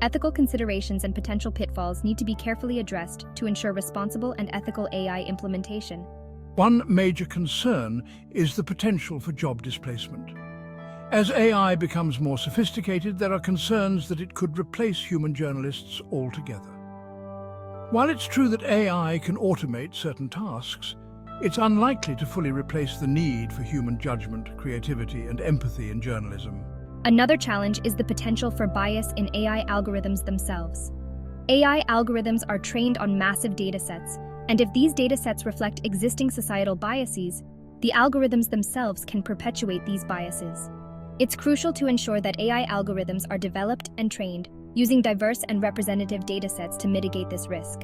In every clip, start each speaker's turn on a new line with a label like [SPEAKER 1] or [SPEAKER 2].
[SPEAKER 1] Ethical considerations and potential pitfalls need to be carefully addressed to ensure responsible and ethical AI implementation.
[SPEAKER 2] One major concern is the potential for job displacement. As AI becomes more sophisticated, there are concerns that it could replace human journalists altogether. While it's true that AI can automate certain tasks, it's unlikely to fully replace the need for human judgment, creativity, and empathy in journalism.
[SPEAKER 1] Another challenge is the potential for bias in AI algorithms themselves. AI algorithms are trained on massive datasets, and if these datasets reflect existing societal biases, the algorithms themselves can perpetuate these biases. It's crucial to ensure that AI algorithms are developed and trained using diverse and representative datasets to mitigate this risk.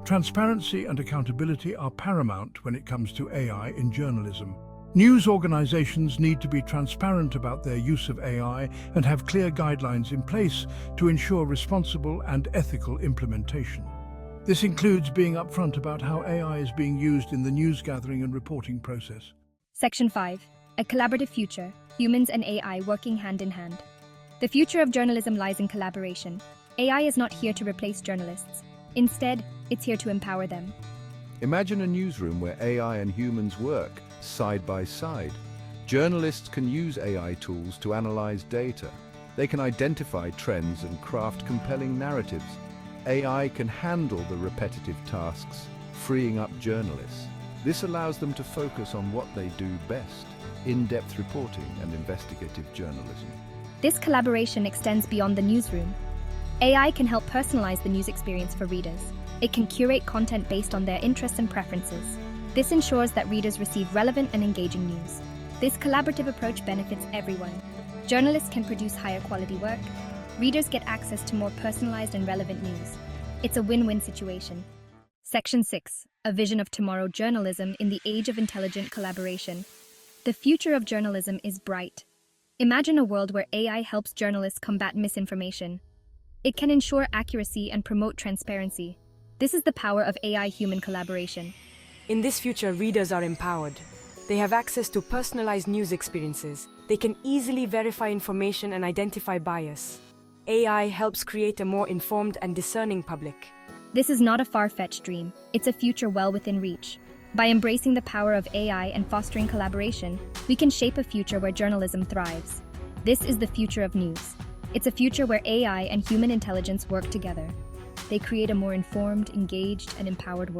[SPEAKER 2] Transparency and accountability are paramount when it comes to AI in journalism. News organizations need to be transparent about their use of AI and have clear guidelines in place to ensure responsible and ethical implementation. This includes being upfront about how AI is being used in the news gathering and reporting process.
[SPEAKER 1] Section 5. A collaborative future, humans and AI working hand in hand. The future of journalism lies in collaboration. AI is not here to replace journalists. Instead, it's here to empower them.
[SPEAKER 3] Imagine a newsroom where AI and humans work side by side. Journalists can use AI tools to analyze data. They can identify trends and craft compelling narratives. AI can handle the repetitive tasks, freeing up journalists. This allows them to focus on what they do best: in-depth reporting and investigative journalism.
[SPEAKER 1] This collaboration extends beyond the newsroom. AI can help personalize the news experience for readers. It can curate content based on their interests and preferences. This ensures that readers receive relevant and engaging news. This collaborative approach benefits everyone. Journalists can produce higher quality work. Readers get access to more personalized and relevant news. It's a win-win situation. Section 6. A vision of tomorrow journalism in the age of intelligent collaboration. The future of journalism is bright. Imagine a world where AI helps journalists combat misinformation. It can ensure accuracy and promote transparency. This is the power of AI-human collaboration.
[SPEAKER 4] In this future, readers are empowered. They have access to personalized news experiences. They can easily verify information and identify bias. AI helps create a more informed and discerning public.
[SPEAKER 1] This is not a far-fetched dream. It's a future well within reach. By embracing the power of AI and fostering collaboration, we can shape a future where journalism thrives. This is the future of news. It's a future where AI and human intelligence work together. They create a more informed, engaged, and empowered world.